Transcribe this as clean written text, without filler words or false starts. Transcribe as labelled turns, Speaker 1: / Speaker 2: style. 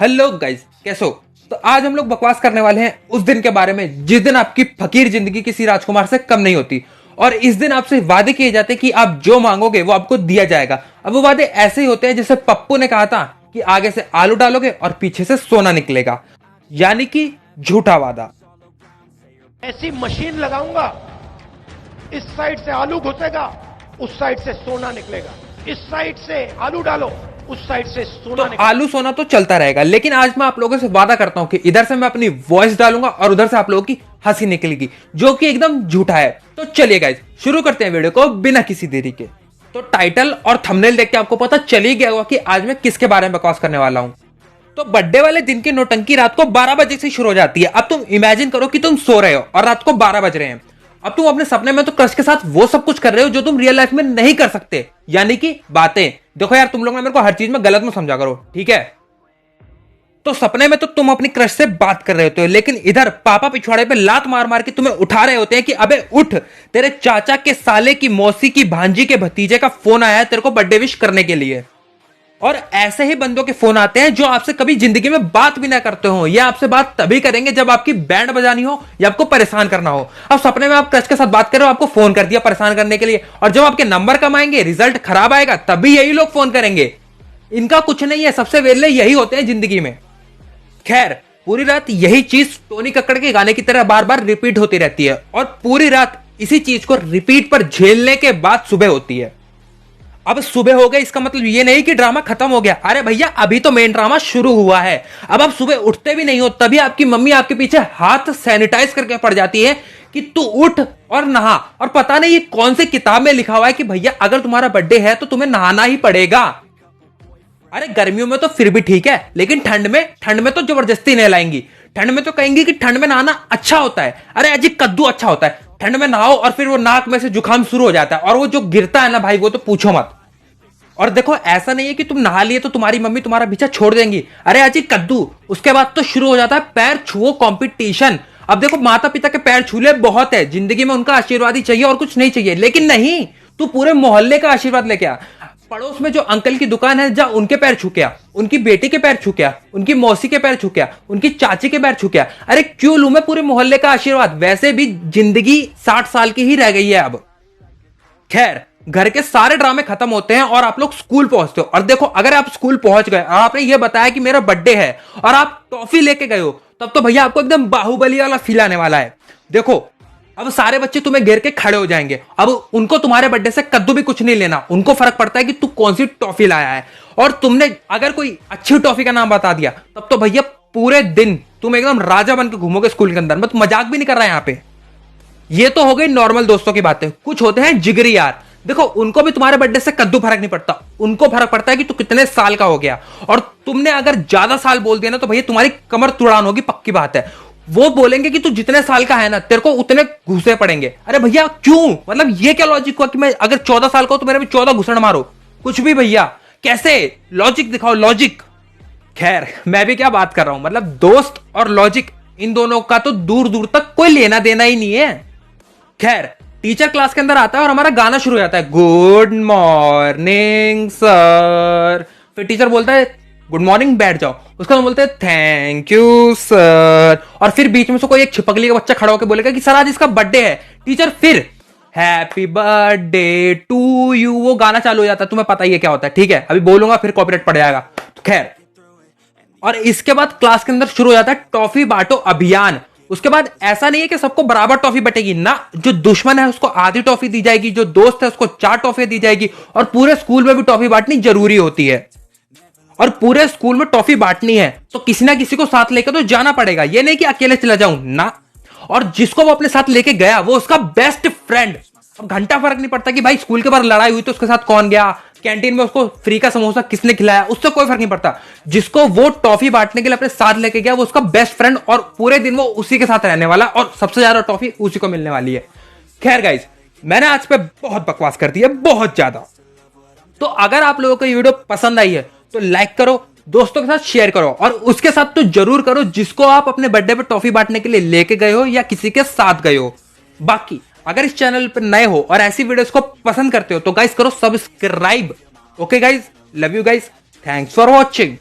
Speaker 1: Hello guys, कैसे हो? तो आज हम लोग बकवास करने वाले हैं उस दिन के बारे में जिस दिन आपकी फकीर जिंदगी किसी राजकुमार से कम नहीं होती और इस दिन आपसे वादे किए जाते हैं कि आप जो मांगोगे वो आपको दिया जाएगा। अब वो वादे ऐसे ही होते हैं जैसे पप्पू ने कहा था कि आगे से आलू डालोगे और पीछे से सोना निकलेगा, यानी कि झूठा वादा।
Speaker 2: ऐसी मशीन लगाऊंगा, इस साइड से आलू घुसेगा, उस साइड से सोना निकलेगा। इस साइड से आलू डालो, उस साइड से सोना
Speaker 1: तो आलू सोना तो चलता रहेगा, लेकिन आज मैं आप लोगों से वादा करता हूं कि इधर से मैं अपनी वॉइस डालूंगा और उधर से आप लोगों की हंसी निकलेगी, जो कि एकदम झूठा है। तो चलिए गाइस, शुरू करते हैं वीडियो को बिना किसी देरी के। तो टाइटल और थंबनेल देख के आपको पता चल ही गया होगा कि आज मैं किसके बारे में बकवास करने वाला हूं। तो बर्थडे वाले दिन की नौटंकी रात को 12 बजे से शुरू हो जाती है। अब तुम इमेजिन करो कि तुम सो रहे हो और रात को 12 बज रहे हैं। अब तुम अपने सपने में तो क्रश के साथ वो सब कुछ कर रहे हो जो तुम रियल लाइफ में नहीं कर सकते, यानी कि बातें। देखो यार, तुम लोग ना मेरे को हर चीज में गलत मत समझा करो, ठीक है? तो सपने में तो तुम अपनी क्रश से बात कर रहे होते हो, लेकिन इधर पापा पिछवाड़े पे लात मार मार के तुम्हें उठा रहे होते हैं कि अबे उठ, तेरे चाचा के साले की मौसी की भांजी के भतीजे का फोन आया है तेरे को बर्थडे विश करने के लिए। और ऐसे ही बंदों के फोन आते हैं जो आपसे कभी जिंदगी में बात भी ना करते हो। ये आपसे बात तभी करेंगे जब आपकी बैंड बजानी हो या आपको परेशान करना हो। अब सपने में आप क्रश के साथ बात कर रहे हो, आपको फोन कर दिया परेशान करने के लिए, और जब आपके नंबर कम आएंगे, रिजल्ट खराब आएगा, तभी यही लोग फोन करेंगे। इनका कुछ नहीं है, सबसे वेले यही होते हैं जिंदगी में। खैर, पूरी रात यही चीज टोनी कक्कड़ के गाने की तरह बार बार रिपीट होती रहती है और पूरी रात इसी चीज को रिपीट पर झेलने के बाद सुबह होती है। अब सुबह हो गई इसका मतलब ये नहीं कि ड्रामा खत्म हो गया। अरे भैया, अभी तो मेन ड्रामा शुरू हुआ है। अब आप सुबह उठते भी नहीं हो, तभी आपकी मम्मी आपके पीछे हाथ सैनिटाइज करके पड़ जाती है कि तू उठ और नहा। और पता नहीं ये कौन सी किताब में लिखा हुआ है कि भैया अगर तुम्हारा बर्थडे है तो तुम्हें नहाना ही पड़ेगा। अरे गर्मियों में तो फिर भी ठीक है, लेकिन ठंड में तो जबरदस्ती नहलाएंगी। ठंड में तो कहेंगी कि ठंड में नहाना अच्छा होता है। अरे अजी, कद्दू अच्छा होता है। ठंड में नहाओ और फिर वो नाक में से जुकाम शुरू हो जाता है, और वो जो गिरता है ना भाई, वो तो पूछो मत। और देखो, ऐसा नहीं है कि तुम नहा लिए तो तुम्हारी मम्मी तुम्हारा पीछा छोड़ देंगी। अरे अजी कद्दू, उसके बाद तो शुरू हो जाता है पैर छुओ कंपटीशन। अब देखो, माता पिता के पैर छू ले बहुत है, जिंदगी में उनका आशीर्वाद ही चाहिए और कुछ नहीं चाहिए। लेकिन नहीं, तू पूरे मोहल्ले का आशीर्वाद लेके आ। पड़ोस में जो अंकल की दुकान है, जा उनके पैर छू के आ, उनकी बेटी के पैर छू के आ, उनकी मौसी के पैर छू के आ, उनकी चाची के पैर छू के आ। अरे क्यों लूं मैं पूरे मोहल्ले का आशीर्वाद? वैसे भी जिंदगी 60 साल की ही रह गई है अब। खैर, घर के सारे ड्रामे खत्म होते हैं और आप लोग स्कूल पहुंचते हो। और देखो, अगर आप स्कूल पहुंच गए और आपने ये बताया कि मेरा बर्थडे है और आप टॉफी लेके गए हो, तब तो भैया आपको एकदम बाहुबली वाला फील आने वाला है। देखो, अब सारे बच्चे तुम्हें घेर के खड़े हो जाएंगे। अब उनको तुम्हारे बर्थडे से कद्दू भी कुछ नहीं लेना, उनको फर्क पड़ता है कि तू कौन सी टॉफी लाया है। और तुमने अगर कोई अच्छी टॉफी का नाम बता दिया, तब तो भैया पूरे दिन तुम एकदम राजा बन के घूमोगे स्कूल के अंदर। मैं तो मजाक भी नहीं कर रहा यहां पे। ये तो हो गई नॉर्मल दोस्तों की बातें। कुछ होते हैं जिगरी यार। देखो, उनको भी तुम्हारे बर्थडे से कद्दू फर्क नहीं पड़ता, उनको फर्क पड़ता है कि तू कितने साल का हो गया। और तुमने अगर ज्यादा साल बोल दिया ना तो भैया तुम्हारी कमर तुड़ान होगी, पक्की बात है। वो बोलेंगे कि तू जितने साल का है ना, तेरे को उतने घुसे पड़ेंगे। अरे भैया क्यों? मतलब ये क्या लॉजिक हुआ कि मैं अगर 14 साल का हूं तो मेरे भी 14 घुसड़ मारो? कुछ भी भैया, कैसे? लॉजिक दिखाओ, लॉजिक। खैर, मैं भी क्या बात कर रहा हूं, मतलब दोस्त और लॉजिक, इन दोनों का तो दूर दूर तक कोई लेना देना ही नहीं है। खैर, टीचर क्लास के अंदर आता है और हमारा गाना शुरू हो जाता है, गुड मॉर्निंग सर। फिर टीचर बोलता है गुड मॉर्निंग, बैठ जाओ। उसका हम बोलते हैं थैंक यू सर। और फिर बीच में से कोई एक छिपकली का बच्चा खड़ा होकर बोलेगा कि सर आज इसका बर्थडे है। टीचर फिर हैप्पी बर्थडे टू यू, वो गाना चालू हो जाता है। तुम्हें पता ही है क्या होता है, ठीक है? अभी बोलूंगा फिर कॉपीराइट पड़ जाएगा। तो खैर, और इसके बाद क्लास के अंदर शुरू हो जाता है टॉफी बांटो अभियान। उसके बाद ऐसा नहीं है कि सबको बराबर टॉफी बटेगी ना, जो दुश्मन है उसको आधी टॉफी दी जाएगी, जो दोस्त है उसको 4 टॉफी दी जाएगी। और पूरे स्कूल में भी टॉफी बांटनी जरूरी होती है। और पूरे स्कूल में टॉफी बांटनी है तो किसी ना किसी को साथ लेकर तो जाना पड़ेगा। ये नहीं कि अकेले चला जाऊं ना। और जिसको वो अपने साथ लेके गया वो उसका बेस्ट फ्रेंड। अब घंटा फर्क नहीं पड़ता कि भाई स्कूल के बाहर लड़ाई हुई तो उसके साथ कौन गया, कैंटीन में उसको फ्री का समोसा किसने खिलाया, उससे कोई फर्क नहीं पड़ता। जिसको वो टॉफी बांटने के लिए अपने साथ लेके गया वो उसका बेस्ट फ्रेंड, और पूरे दिन वो उसी के साथ रहने वाला और सबसे ज्यादा टॉफी उसी को मिलने वाली है। खैर गाइस, मैंने आज पे बहुत बकवास कर दी है, बहुत ज्यादा। तो अगर आप लोगों को ये वीडियो पसंद आई है तो लाइक करो, दोस्तों के साथ शेयर करो, और उसके साथ तो जरूर करो जिसको आप अपने बर्थडे पे टॉफी बांटने के लिए लेके गए हो या किसी के साथ गए हो। बाकी अगर इस चैनल पर नए हो और ऐसी वीडियोस को पसंद करते हो तो गाइस करो subscribe. Okay guys, love you guys, thanks for watching.